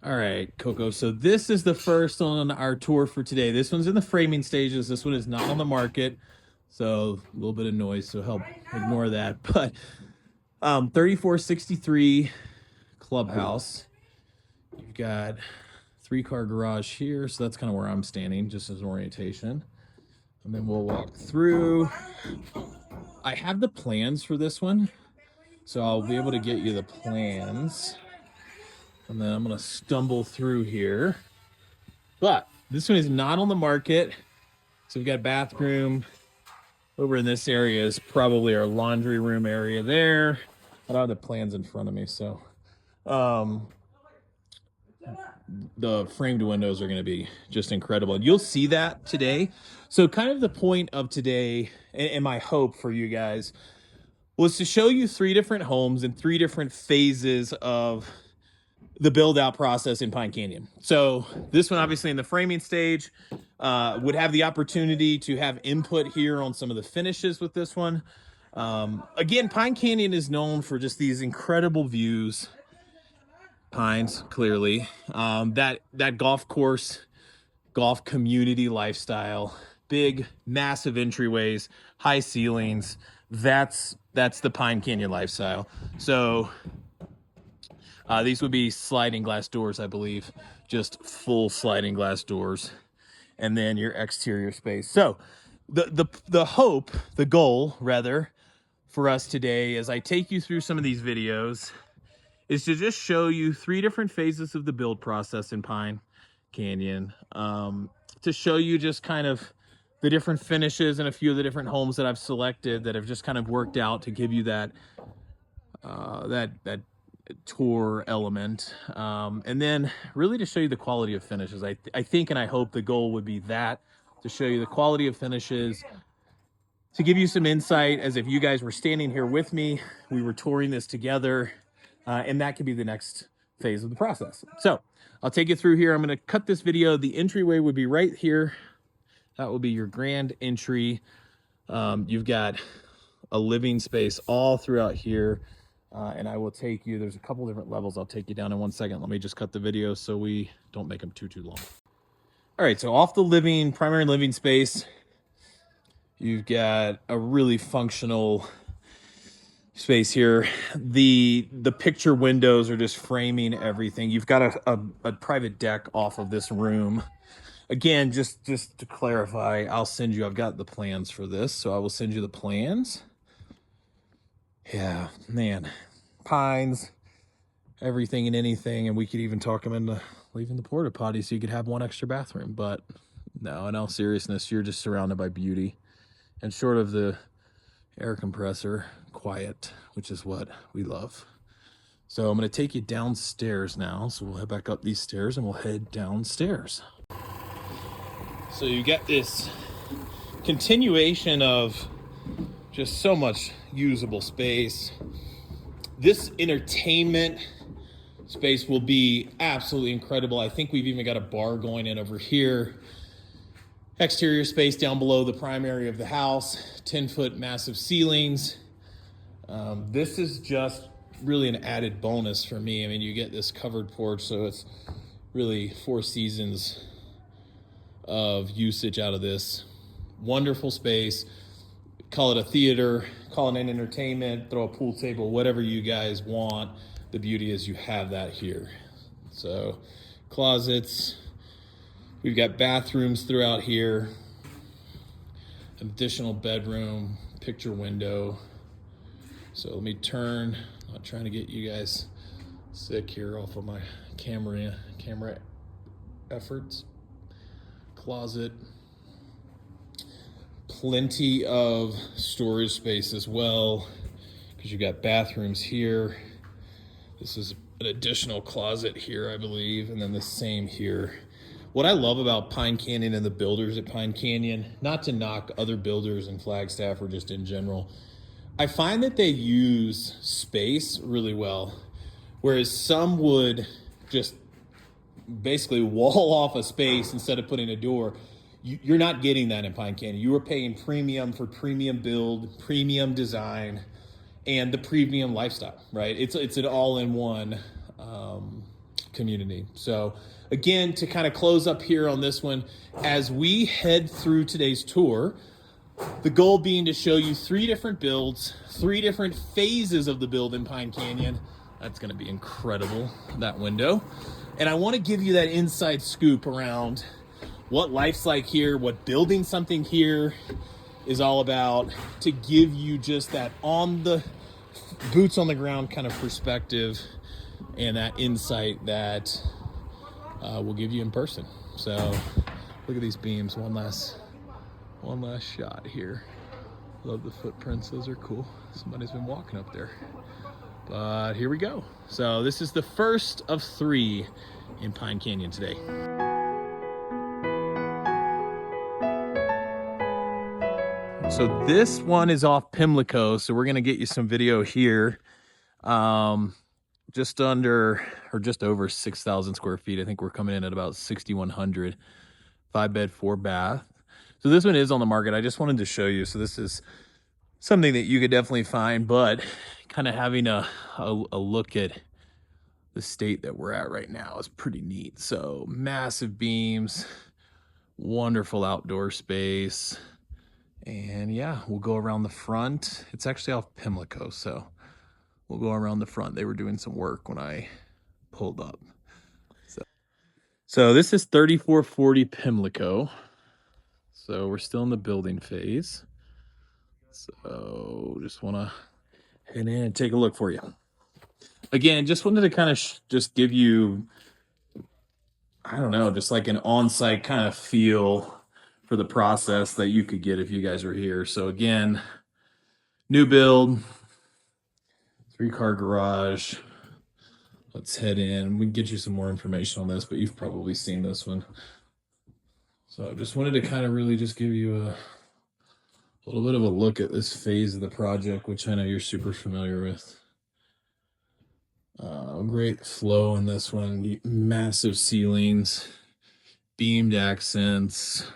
All right, Coco. So this is the first on our tour for today. This one's in the framing stages. This one is not on the market. So a little bit of noise, so help ignore that. But 3463 clubhouse. You've got 3-car garage here. So that's kind of where I'm standing, just as an orientation. And then we'll walk through. I have the plans for this one, so I'll be able to get you the plans. And then I'm going to stumble through here. But this one is not on the market. So we've got bathroom. Over in this area is probably our laundry room area there. I don't have the plans in front of me, so the framed windows are going to be just incredible. And you'll see that today. So kind of the point of today and my hope for you guys was to show you 3 different homes and 3 different phases of the build out process in Pine Canyon. So this one, obviously in the framing stage, would have the opportunity to have input here on some of the finishes with this one. Again, Pine Canyon is known for just these incredible views. Pines, clearly. That golf course, golf community lifestyle, big, massive entryways, high ceilings. That's the Pine Canyon lifestyle. So these would be sliding glass doors, I believe, just full sliding glass doors, and then your exterior space. So the hope, the goal rather, for us today as I take you through some of these videos is to just show you 3 different phases of the build process in Pine Canyon, to show you just kind of the different finishes and a few of the different homes that I've selected that have just kind of worked out to give you that tour element, and then really to show you the quality of finishes. I think and I hope the goal would be that, to show you the quality of finishes, to give you some insight as if you guys were standing here with me, we were touring this together, and that could be the next phase of the process. So I'll take you through here. I'm going to cut this video. The entryway would be right here. That will be your grand entry. You've got a living space all throughout here. And I will take you, there's a couple different levels I'll take you down in 1 second. Let me just cut the video so we don't make them too long. All right, so off the primary living space, you've got a really functional space here. The picture windows are just framing everything. You've got a private deck off of this room. Again, just to clarify, I've got the plans for this, so I will send you the plans. Yeah, man, pines, everything and anything, and we could even talk them into leaving the porta potty so you could have 1 extra bathroom. But no, in all seriousness, you're just surrounded by beauty, and short of the air compressor, quiet, which is what we love. So I'm going to take you downstairs now. So we'll head back up these stairs and we'll head downstairs. So you get this continuation of just so much usable space. This entertainment space will be absolutely incredible. I think we've even got a bar going in over here. Exterior space down below the primary of the house, 10-foot massive ceilings. This is just really an added bonus for me. I mean, you get this covered porch, so it's really 4 seasons of usage out of this. Wonderful space. Call it a theater, call it an entertainment, throw a pool table, whatever you guys want. The beauty is you have that here. So closets, we've got bathrooms throughout here, an additional bedroom, picture window. So let me turn, I'm not trying to get you guys sick here off of my camera efforts. Closet. Plenty of storage space as well, because you got bathrooms here. This is an additional closet here, I believe, and then the same here. What I love about Pine Canyon and the builders at Pine Canyon, not to knock other builders in Flagstaff or just in general, I find that they use space really well, whereas some would just basically wall off a space instead of putting a door. You're not getting that in Pine Canyon. You are paying premium for premium build, premium design, and the premium lifestyle, right? It's an all-in-one community. So again, to kind of close up here on this one, as we head through today's tour, the goal being to show you 3 different builds, 3 different phases of the build in Pine Canyon. That's going to be incredible, that window. And I want to give you that inside scoop around what life's like here, what building something here is all about, to give you just that on the boots on the ground kind of perspective and that insight that we'll give you in person. So look at these beams. One last shot here. Love the footprints. Those are cool. Somebody's been walking up there. But here we go. So this is the first of 3 in Pine Canyon today. So this one is off Pimlico. So we're going to get you some video here. Just under or just over 6,000 square feet. I think we're coming in at about 6,100. 5-bed, 4-bath. So this one is on the market. I just wanted to show you. So this is something that you could definitely find, but kind of having a look at the state that we're at right now is pretty neat. So massive beams, wonderful outdoor space. And yeah, we'll go around the front. It's actually off Pimlico, so we'll go around the front. They were doing some work when I pulled up. So this is 3440 Pimlico. So we're still in the building phase. So just want to head in and take a look for you. Again, just wanted to kind of just give you, I don't know, just like an on-site kind of feel for the process that you could get if you guys were here. So again, new build, 3-car garage. Let's head in. We can get you some more information on this, but you've probably seen this one. So I just wanted to kind of really just give you a little bit of a look at this phase of the project, which I know you're super familiar with. Great flow in this one. Massive ceilings, beamed accents.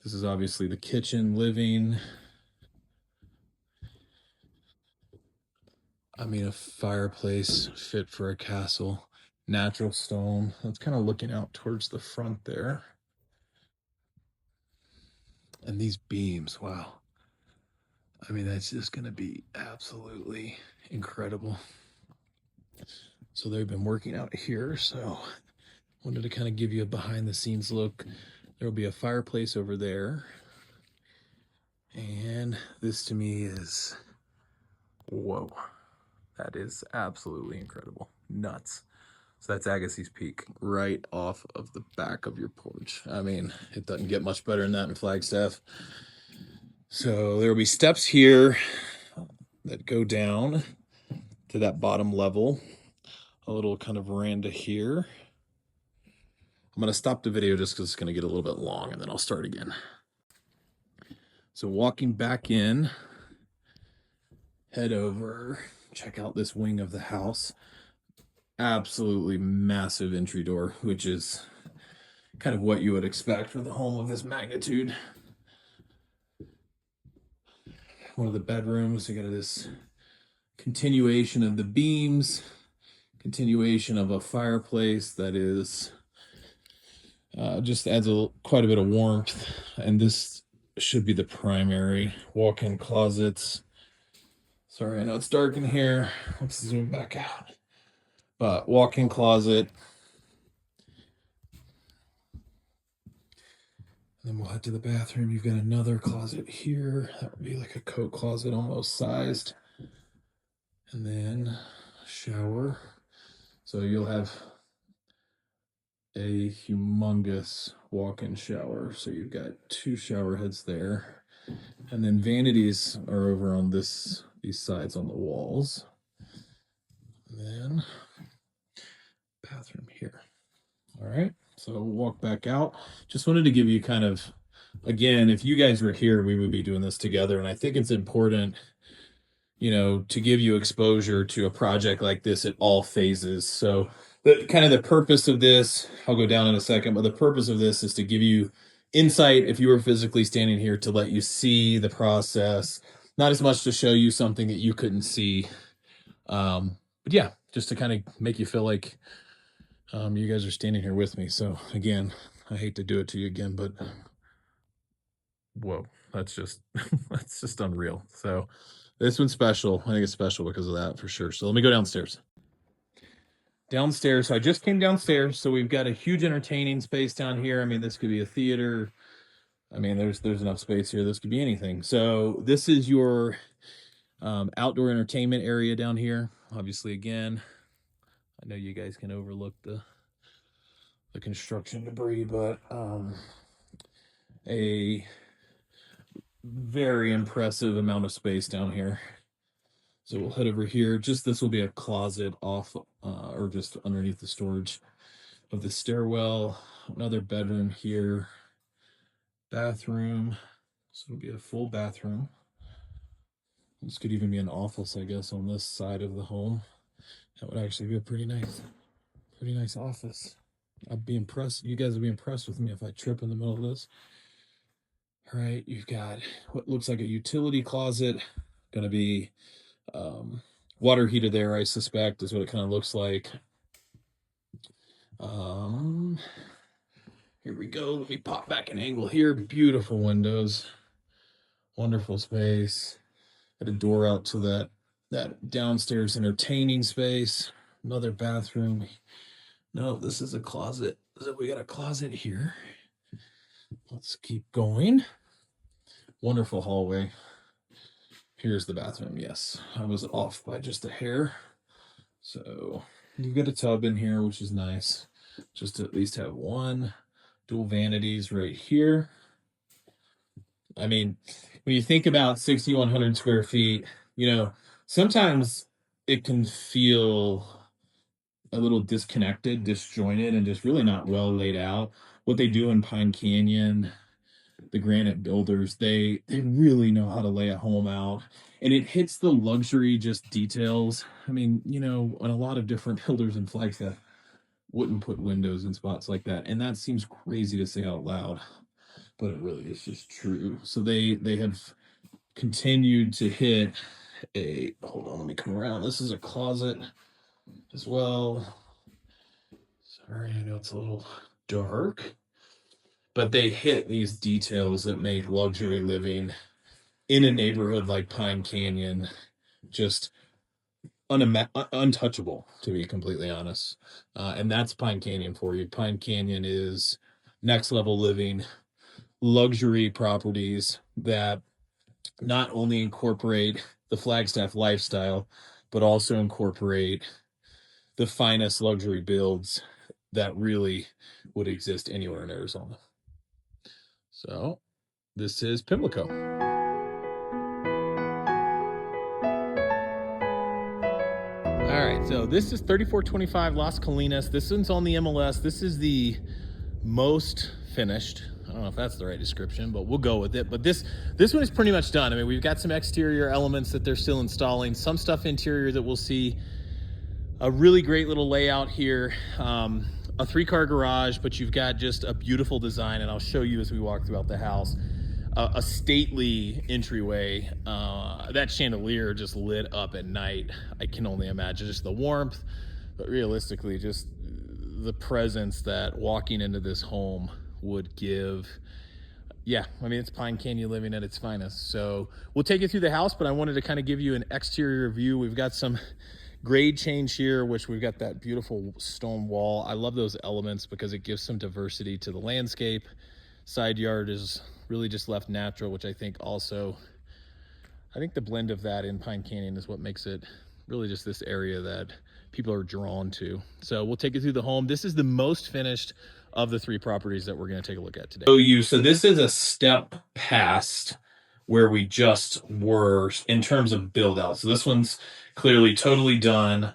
This is obviously the kitchen, living. I mean, a fireplace fit for a castle. Natural stone. That's kind of looking out towards the front there. And these beams, wow. I mean, that's just going to be absolutely incredible. So they've been working out here. So wanted to kind of give you a behind the scenes look. There will be a fireplace over there. And this to me is, whoa, that is absolutely incredible. Nuts. So that's Agassiz Peak right off of the back of your porch. I mean, it doesn't get much better than that in Flagstaff. So there will be steps here that go down to that bottom level. A little kind of veranda here. I'm going to stop the video just because it's going to get a little bit long, and then I'll start again. So walking back in, head over, check out this wing of the house. Absolutely massive entry door, which is kind of what you would expect for the home of this magnitude. One of the bedrooms, you got this continuation of the beams, continuation of a fireplace that is just adds quite a bit of warmth. And this should be the primary. Walk-in closets. Sorry, I know it's dark in here. Let's zoom back out. But walk-in closet. And then we'll head to the bathroom. You've got another closet here. That would be like a coat closet almost sized. And then shower. So you'll have a humongous walk-in shower. So you've got 2 shower heads there. And then vanities are over on these sides on the walls. And then bathroom here. All right, so we'll walk back out. Just wanted to give you kind of, again, if you guys were here, we would be doing this together. And I think it's important, you know, to give you exposure to a project like this at all phases. So the purpose of this, I'll go down in a second, but the purpose of this is to give you insight, if you were physically standing here, to let you see the process, not as much to show you something that you couldn't see. But yeah, just to kind of make you feel like You guys are standing here with me, so again, I hate to do it to you again, but whoa, that's just that's just unreal. So this one's special. I think it's special because of that for sure. So let me go downstairs. Downstairs, so I just came downstairs, so we've got a huge entertaining space down here. I mean, this could be a theater. I mean, there's enough space here. This could be anything. So this is your outdoor entertainment area down here. Obviously, again, I know you guys can overlook the construction debris, but a very impressive amount of space down here. So we'll head over here. Just this will be a closet off or just underneath the storage of the stairwell. Another bedroom here. Bathroom. So it'll be a full bathroom. This could even be an office, I guess, on this side of the home. That would actually be a pretty nice office. I'd be impressed. You guys would be impressed with me if I trip in the middle of this. All right, you've got what looks like a utility closet. Going to be water heater there, I suspect, is what it kind of looks like. Here we go. Let me pop back an angle here. Beautiful windows. Wonderful space. Got a door out to that downstairs entertaining space. Another bathroom. No, this is a closet. So we got a closet here. Let's keep going. Wonderful hallway. Here's the bathroom. Yes, I was off by just a hair. So you've got a tub in here, which is nice. Just to at least have one. Dual vanities right here. I mean, when you think about 6,100 square feet, you know, sometimes it can feel a little disconnected, disjointed, and just really not well laid out. What they do in Pine Canyon, the granite builders, they really know how to lay a home out, and it hits the luxury just details. I mean, you know, and a lot of different builders in Flagstaff wouldn't put windows in spots like that, and that seems crazy to say out loud, but it really is just true. So they have continued to hit a, hold on, let me come around. This is a closet as well. Sorry, I know it's a little dark, but they hit these details that make luxury living in a neighborhood like Pine Canyon just untouchable, to be completely honest. And that's Pine Canyon for you. Pine Canyon is next level living, luxury properties that not only incorporate the Flagstaff lifestyle, but also incorporate the finest luxury builds that really would exist anywhere in Arizona. So this is Pimlico. All right, so this is 3425 Las Colinas. This one's on the MLS. This is the most finished. I don't know if that's the right description, but we'll go with it. But this one is pretty much done. I mean, we've got some exterior elements that they're still installing, some stuff interior that we'll see. A really great little layout here. A 3-car garage, but you've got just a beautiful design, and I'll show you as we walk throughout the house. A stately entryway. That chandelier just lit up at night. I can only imagine just the warmth, but realistically, just the presence that walking into this home would give. Yeah, I mean, it's Pine Canyon living at its finest. So we'll take you through the house, but I wanted to kind of give you an exterior view. We've got some grade change here, which we've got that beautiful stone wall. I love those elements because it gives some diversity to the landscape. Side yard is really just left natural, which I think the blend of that in Pine Canyon is what makes it really just this area that people are drawn to. So we'll take you through the home. This is the most finished of the 3 properties that we're going to take a look at today. So this is a step past where we just were in terms of build out. So this one's clearly totally done.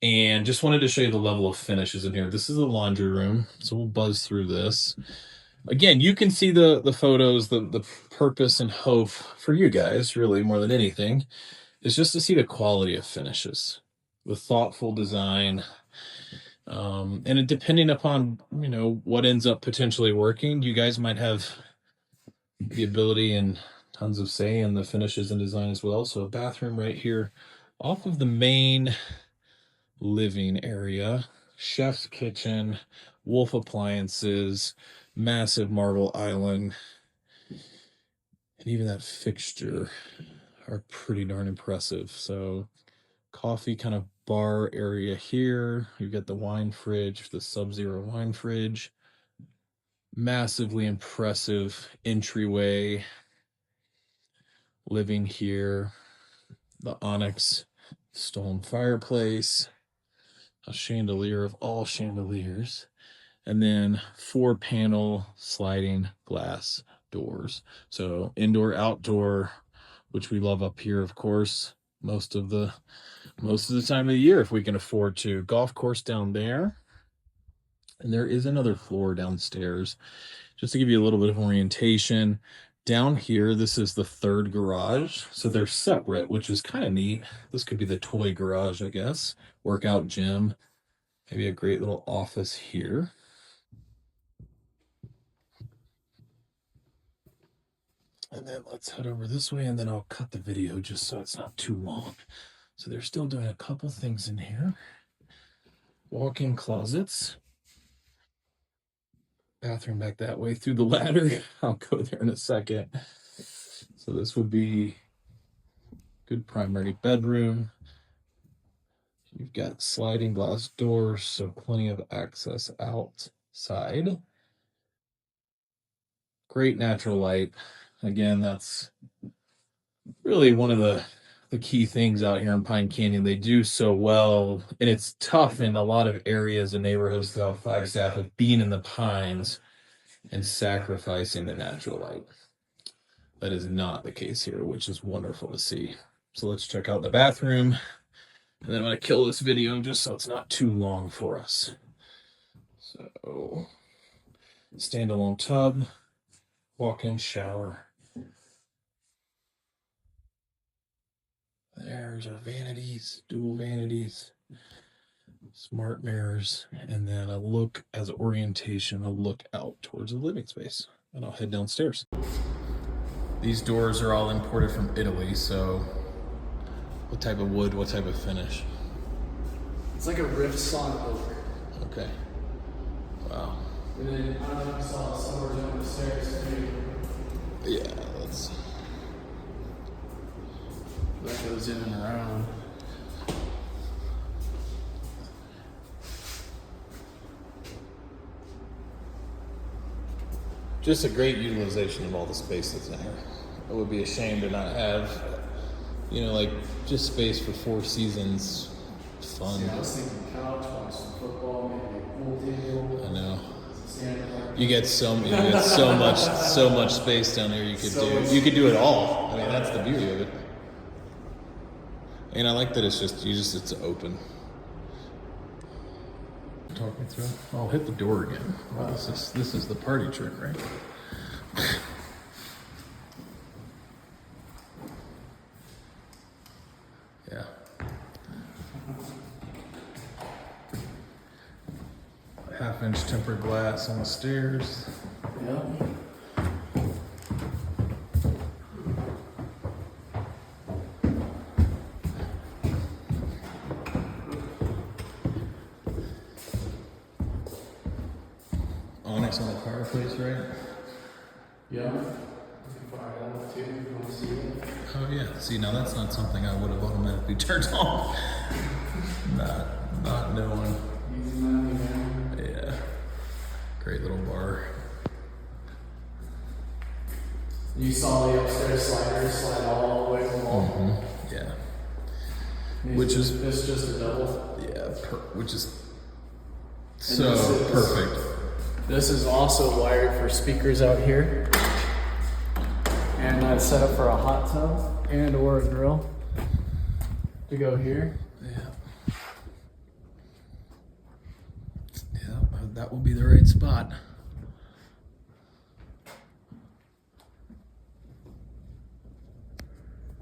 And just wanted to show you the level of finishes in here. This is the laundry room. So we'll buzz through this. Again, you can see the photos, the purpose and hope for you guys, really more than anything, is just to see the quality of finishes, the thoughtful design. And depending upon, you know, what ends up potentially working, you guys might have the ability and tons of say in the finishes and design as well. So a bathroom right here off of the main living area, chef's kitchen, Wolf appliances, massive marble island, and even that fixture are pretty darn impressive. So coffee kind of bar area here. You've got the wine fridge, the Sub-Zero wine fridge, massively impressive entryway, living here, the onyx stone fireplace, a chandelier of all chandeliers, and then 4-panel sliding glass doors. So indoor, outdoor, which we love up here, of course, most of the time of the year if we can afford to. Golf course down there, and there is another floor downstairs. Just to give you a little bit of orientation, down here, this is the third garage. So they're separate, which is kind of neat. This could be the toy garage, I guess. Workout gym, maybe a great little office here. And then let's head over this way, and then I'll cut the video just so it's not too long. So they're still doing a couple things in here. Walk-in closets. Bathroom back that way through the ladder. I'll go there in a second. So this would be good primary bedroom. You've got sliding glass doors, so plenty of access outside. Great natural light. Again, that's really one of the key things out here in Pine Canyon. They do so well, and it's tough in a lot of areas and neighborhoods throughout Flagstaff of being in the pines and sacrificing the natural light. That is not the case here, which is wonderful to see. So let's check out the bathroom, and then I'm going to kill this video just so it's not too long for us. So, standalone tub, walk-in shower. There's our vanities, dual vanities, smart mirrors, and then a look as orientation, a look out towards the living space. And I'll head downstairs. These doors are all imported from Italy, so what type of wood, what type of finish? It's like a rift sawn oak. Okay. Wow. And then I don't know if you saw somewhere down the stairs too. Yeah, let's. That goes in and around. Just a great utilization of all the space that's in here. It would be a shame to not have, like just space for 4 seasons. Fun. Yeah, I was thinking couch, watch some football, maybe a pool table. I know. You get so much space down here. You could do it all. I mean, that's the beauty of it. And I like that it's open. Talk me through it. I'll hit the door again. Well, this is the party trick, right? Yeah. Half-inch tempered glass on the stairs. Yep. Onyx on the fireplace, right? Yeah. You can fire that up too if you want to see it. Oh yeah. See, now that's not something I would have automatically turned on. Not knowing. Yeah. Great little bar. You saw the upstairs sliders slide all the way from the wall. Mm-hmm. Yeah. It's just a double. Yeah, which is so perfect. This is also wired for speakers out here. And that's set up for a hot tub and or a grill to go here. Yeah. Yeah, that will be the right spot.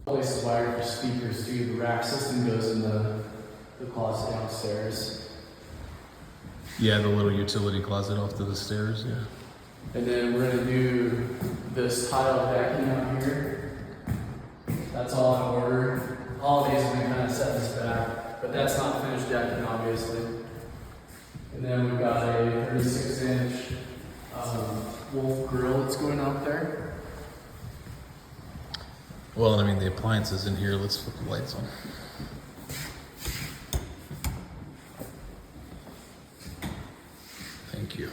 Place is wired for speakers too. The rack system goes in the closet downstairs. Yeah, the little utility closet off to the stairs, yeah. And then we're gonna do this tile decking out here. That's all in order. All of these are gonna kind of set this back, but that's not finished decking, wolf grill that's going out there. Well, and I mean the appliances in here. Let's flip the lights on. Thank you.